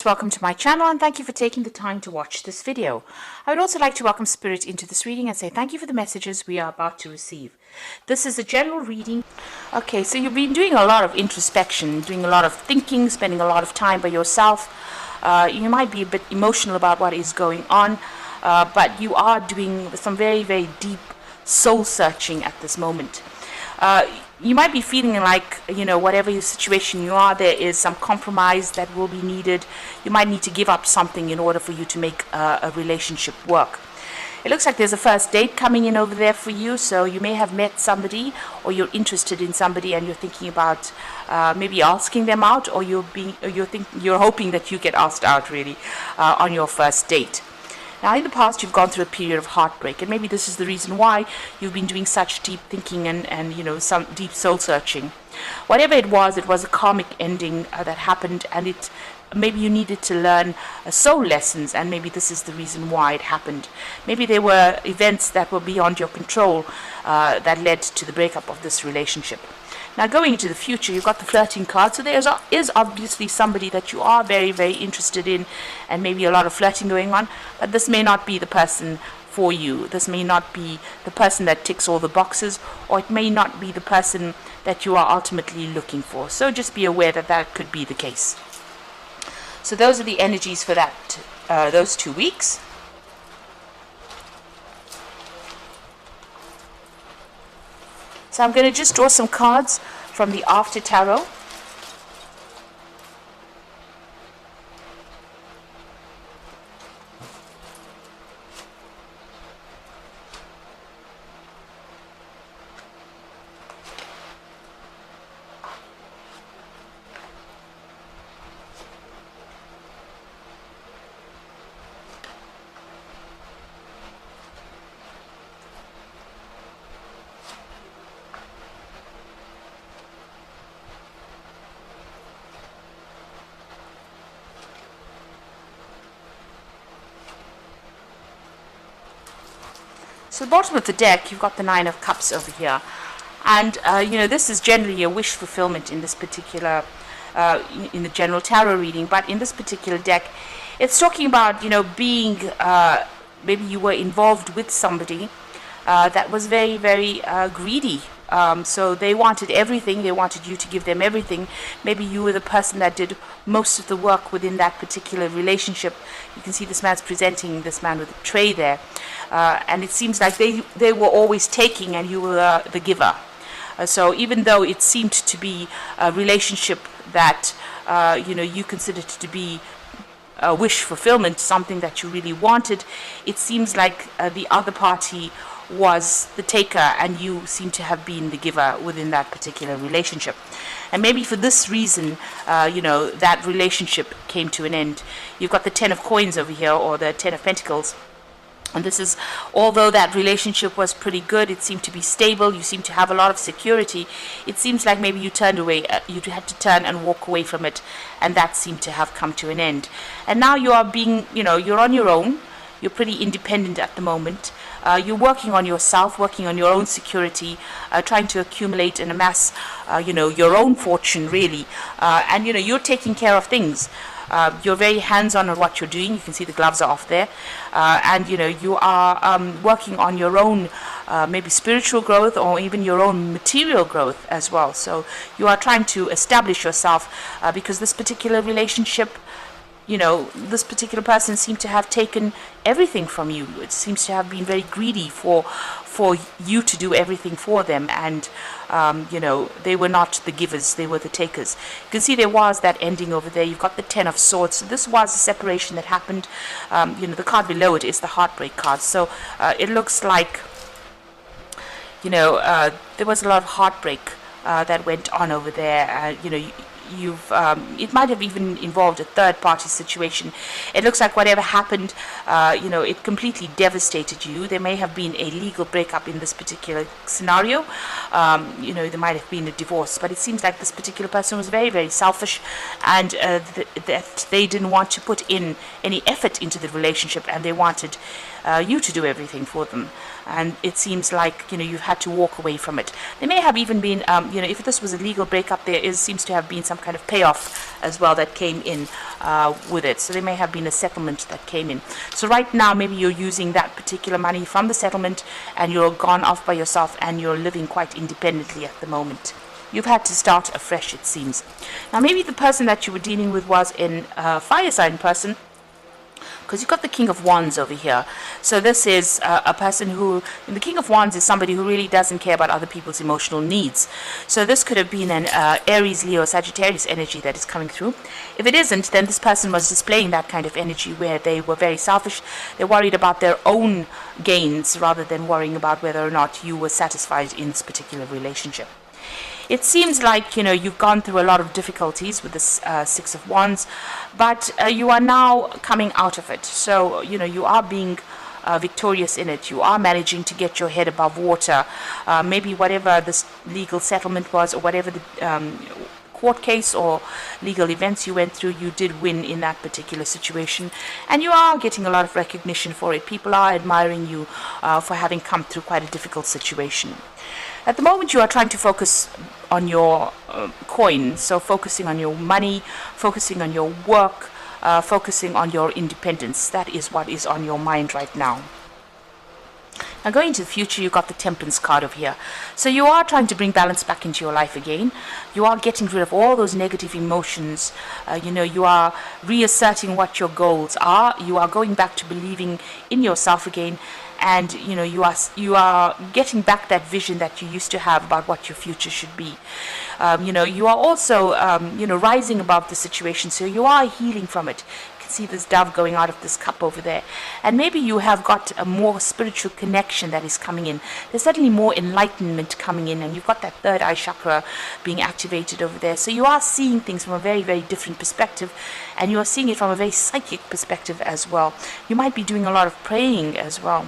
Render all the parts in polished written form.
Welcome to my channel and thank you for taking the time to watch this video. I would also like to welcome Spirit into this reading and say thank you for the messages we are about to receive. This is a general reading. Okay, so you've been doing a lot of introspection, doing a lot of thinking, spending a lot of time by yourself. You might be a bit emotional about what is going on, but you are doing some very, very deep soul searching at this moment. You might be feeling like, whatever your situation you are, there is some compromise that will be needed. You might need to give up something in order for you to make a relationship work. It looks like there's a first date coming in over there for you, so you may have met somebody or you're interested in somebody and you're thinking about maybe asking them out, or you're hoping that you get asked out really on your first date. Now, in the past, you've gone through a period of heartbreak, and maybe this is the reason why you've been doing such deep thinking and some deep soul searching. Whatever it was a karmic ending that happened, and maybe you needed to learn soul lessons, and maybe this is the reason why it happened. Maybe there were events that were beyond your control that led to the breakup of this relationship. Now, going into the future, you've got the flirting card, so there is obviously somebody that you are very, very interested in, and maybe a lot of flirting going on, but this may not be the person for you. This may not be the person that ticks all the boxes, or it may not be the person that you are ultimately looking for. So just be aware that that could be the case. So those are the energies for those 2 weeks. So I'm going to just draw some cards from the After Tarot. So the bottom of the deck, you've got the Nine of Cups over here. And, this is generally a wish fulfillment in this particular, in the general tarot reading. But in this particular deck, it's talking about, being, maybe you were involved with somebody that was very, very greedy. So they wanted everything. They wanted you to give them everything. Maybe you were the person that did most of the work within that particular relationship. You can see this man's presenting this man with a tray there. And it seems like they were always taking and you were the giver. So even though it seemed to be a relationship that, you considered to be a wish fulfillment, something that you really wanted, it seems like the other party was the taker and you seem to have been the giver within that particular relationship. And maybe for this reason, that relationship came to an end. You've got the Ten of Coins over here, or the Ten of Pentacles. And this is, although that relationship was pretty good, it seemed to be stable, you seem to have a lot of security, it seems like maybe you turned away, you had to turn and walk away from it, and that seemed to have come to an end. And now you are being, you're on your own, you're pretty independent at the moment. You're working on yourself, working on your own security, trying to accumulate and amass, your own fortune, really. And, you're taking care of things. You're very hands-on on what you're doing. You can see the gloves are off there. And, you are working on your own maybe spiritual growth or even your own material growth as well. So you are trying to establish yourself because this particular relationship, this particular person seemed to have taken everything from you. It seems to have been very greedy for you to do everything for them, and they were not the givers, they were the takers. You can see there was that ending over there. You've got the Ten of Swords. So this was a separation that happened. The card below it is the Heartbreak card. So it looks like there was a lot of heartbreak that went on over there. It might have even involved a third-party situation. It looks like whatever happened, it completely devastated you. There may have been a legal breakup in this particular scenario. There might have been a divorce, but it seems like this particular person was very, very selfish, and that they didn't want to put in any effort into the relationship, and they wanted you to do everything for them. and it seems like, you've had to walk away from it. There may have even been, if this was a legal breakup, seems to have been some kind of payoff as well that came in with it. So there may have been a settlement that came in. So right now, maybe you're using that particular money from the settlement, and you're gone off by yourself, and you're living quite independently at the moment. You've had to start afresh, it seems. Now, maybe the person that you were dealing with was a fire sign person, because you've got the King of Wands over here. So this is a person who, the King of Wands is somebody who really doesn't care about other people's emotional needs. So this could have been an Aries, Leo, Sagittarius energy that is coming through. If it isn't, then this person was displaying that kind of energy where they were very selfish. They're worried about their own gains rather than worrying about whether or not you were satisfied in this particular relationship. It seems like, you've gone through a lot of difficulties with this Six of Wands, but you are now coming out of it. So, you are being victorious in it. You are managing to get your head above water. Maybe whatever this legal settlement was, or whatever the court case or legal events you went through, you did win in that particular situation, and you are getting a lot of recognition for it. People are admiring you for having come through quite a difficult situation. At the moment, you are trying to focus on your coin, so focusing on your money, focusing on your work, focusing on your independence. That is what is on your mind right now. Now, going into the future, you've got the Temperance card over here. So you are trying to bring balance back into your life again. You are getting rid of all those negative emotions. You are reasserting what your goals are. You are going back to believing in yourself again. And you are getting back that vision that you used to have about what your future should be. You are also rising above the situation, so you are healing from it. You can see this dove going out of this cup over there, and maybe you have got a more spiritual connection that is coming in. There's certainly more enlightenment coming in, and you've got that third eye chakra being activated over there. So you are seeing things from a very, very different perspective, and you are seeing it from a very psychic perspective as well. You might be doing a lot of praying as well.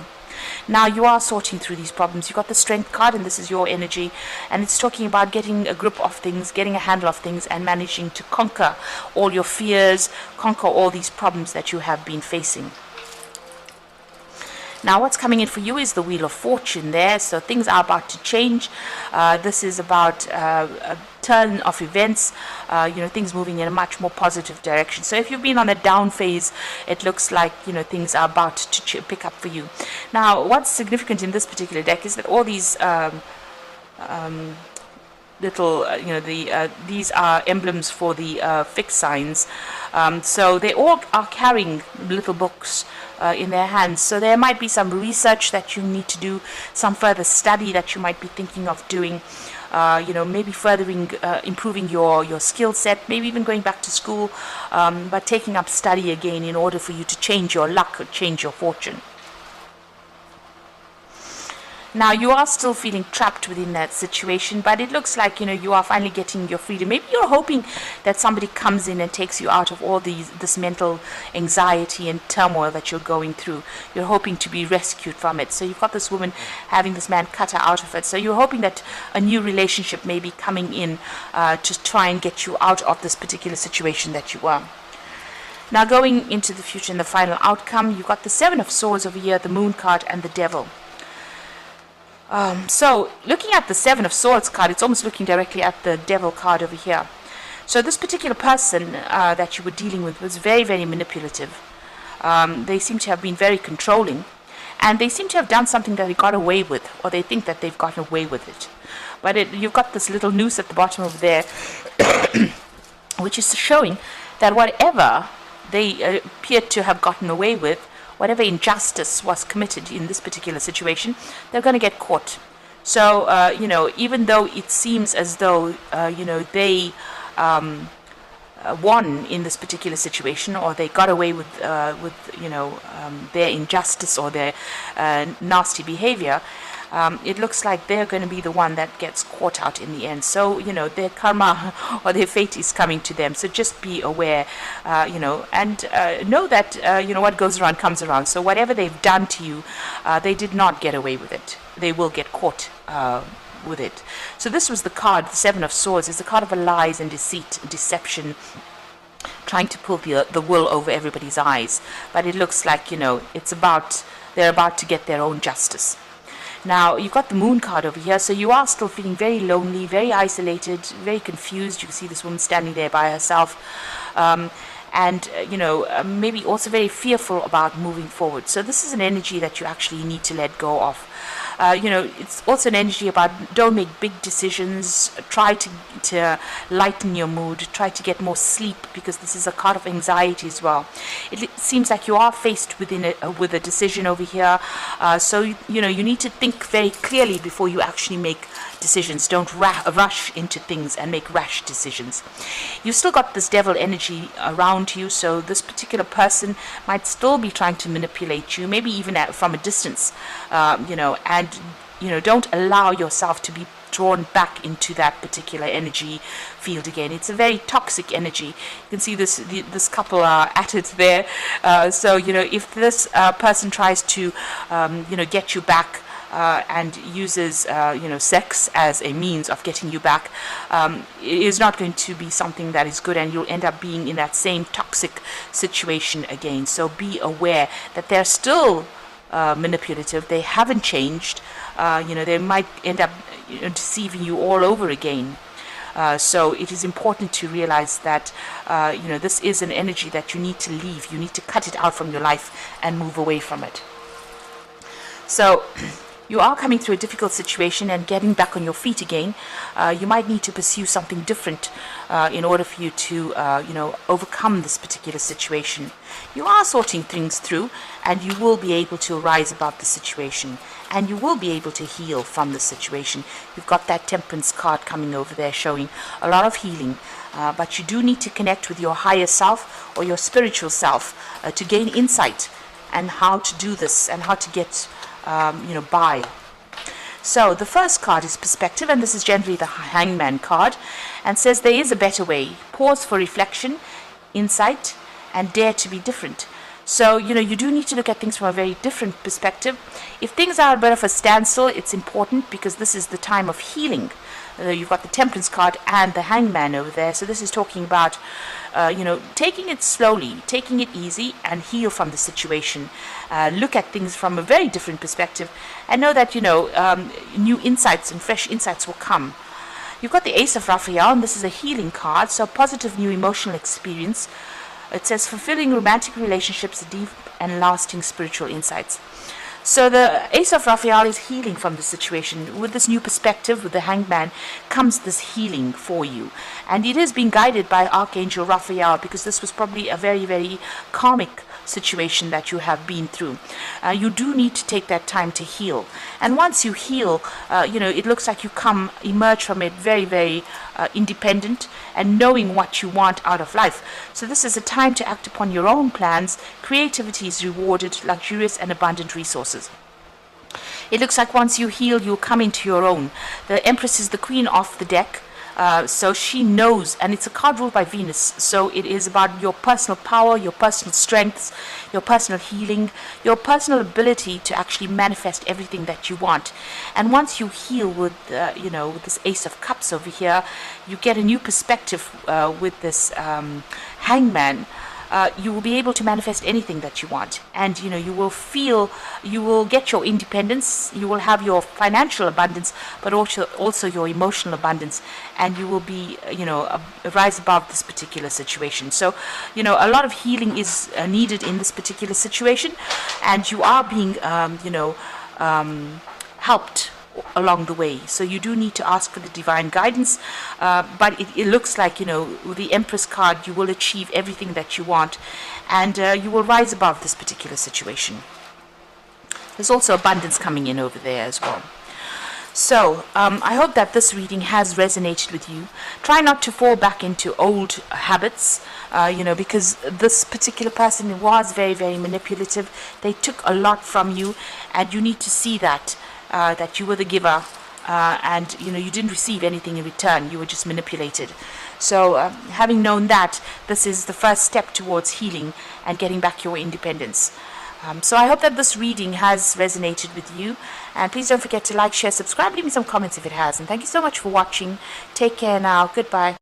Now you are sorting through these problems. You've got the Strength card, and this is your energy, and it's talking about getting a grip of things, getting a handle of things, and managing to conquer all your fears, conquer all these problems that you have been facing. Now what's coming in for you is the Wheel of Fortune there, so things are about to change. This is about a turn of events, things moving in a much more positive direction. So if you've been on a down phase, it looks like, things are about to pick up for you. Now what's significant in this particular deck is that all these these are emblems for the fixed signs. So they all are carrying little books in their hands. So there might be some research that you need to do, some further study that you might be thinking of doing. Maybe furthering, improving your skill set, maybe even going back to school, but taking up study again in order for you to change your luck or change your fortune. Now you are still feeling trapped within that situation, but it looks like you are finally getting your freedom. Maybe you're hoping that somebody comes in and takes you out of all this mental anxiety and turmoil that you're going through. You're hoping to be rescued from it. So you've got this woman having this man cut her out of it. So you're hoping that a new relationship may be coming in to try and get you out of this particular situation that you are. Now going into the future and the final outcome, you've got the Seven of Swords over here, the Moon card, and the Devil. So looking at the Seven of Swords card, it's almost looking directly at the Devil card over here. So this particular person that you were dealing with was very, very manipulative. They seem to have been very controlling, and they seem to have done something that they got away with, or they think that they've gotten away with it. But you've got this little noose at the bottom over there, which is showing that whatever they appeared to have gotten away with, whatever injustice was committed in this particular situation, they're going to get caught. So, even though it seems as though, they won in this particular situation, or they got away with their injustice or their nasty behavior, it looks like they're going to be the one that gets caught out in the end. So, their karma or their fate is coming to them. So just be aware, and know that, what goes around comes around. So whatever they've done to you, they did not get away with it. They will get caught with it. So this was the card, the Seven of Swords. It's the card of lies and deceit, deception, trying to pull the wool over everybody's eyes. But it looks like, they're about to get their own justice. Now, you've got the moon card over here, so you are still feeling very lonely, very isolated, very confused. You can see this woman standing there by herself. And maybe also very fearful about moving forward. So this is an energy that you actually need to let go of. It's also an energy about don't make big decisions. Try to lighten your mood. Try to get more sleep, because this is a card of anxiety as well. It seems like you are faced with a decision over here. So you need to think very clearly before you actually make decisions. Don't rush into things and make rash decisions. You've still got this devil energy around you, so this particular person might still be trying to manipulate you, maybe even from a distance, and don't allow yourself to be drawn back into that particular energy field again. It's a very toxic energy. You can see this couple are at it there. So if this person tries to get you back, and uses sex as a means of getting you back, it is not going to be something that is good, and you'll end up being in that same toxic situation again. So be aware that they're still manipulative. They haven't changed. They might end up deceiving you all over again. So it is important to realize that this is an energy that you need to leave. You need to cut it out from your life and move away from it. So you are coming through a difficult situation and getting back on your feet again. You might need to pursue something different in order for you to overcome this particular situation. You are sorting things through, and you will be able to rise above the situation, and you will be able to heal from the situation. You've got that Temperance card coming over there showing a lot of healing, but you do need to connect with your higher self or your spiritual self to gain insight and how to do this and how to get by. So the first card is perspective, and this is generally the Hangman card, and says there is a better way. Pause for reflection, insight, and dare to be different. So you do need to look at things from a very different perspective. If things are a bit of a standstill, it's important, because this is the time of healing. You've got the Temperance card and the Hangman over there. So this is talking about taking it slowly, taking it easy, and heal from the situation. Look at things from a very different perspective, and know that new insights and fresh insights will come. You've got the Ace of Raphael, and this is a healing card, so positive new emotional experience. It says fulfilling romantic relationships, deep and lasting spiritual insights. So the Ace of Raphael is healing from the situation. With this new perspective, with the Hangman, comes this healing for you. And it is being guided by Archangel Raphael, because this was probably a very, very karmic situation that you have been through. You do need to take that time to heal. And once you heal, it looks like you emerge from it very, very independent and knowing what you want out of life. So this is a time to act upon your own plans. Creativity is rewarded, luxurious and abundant resources. It looks like once you heal, you'll come into your own. The Empress is the queen of the deck. So she knows, and it's a card ruled by Venus, so it is about your personal power, your personal strengths, your personal healing, your personal ability to actually manifest everything that you want. And once you heal with with this Ace of Cups over here, you get a new perspective with this Hangman. You will be able to manifest anything that you want, and you will get your independence, you will have your financial abundance, but also your emotional abundance, and you will be rise above this particular situation. So a lot of healing is needed in this particular situation, and you are being helped along the way. So you do need to ask for the divine guidance, but it looks like with the Empress card, you will achieve everything that you want, and you will rise above this particular situation. There's also abundance coming in over there as well. So I hope that this reading has resonated with you. Try not to fall back into old habits, because this particular person was very, very manipulative. They took a lot from you, and you need to see that you were the giver, and you didn't receive anything in return. You were just manipulated. So having known that, this is the first step towards healing and getting back your independence. So I hope that this reading has resonated with you, and please don't forget to like, share, subscribe, leave me some comments if it has, and thank you so much for watching. Take care now. Goodbye.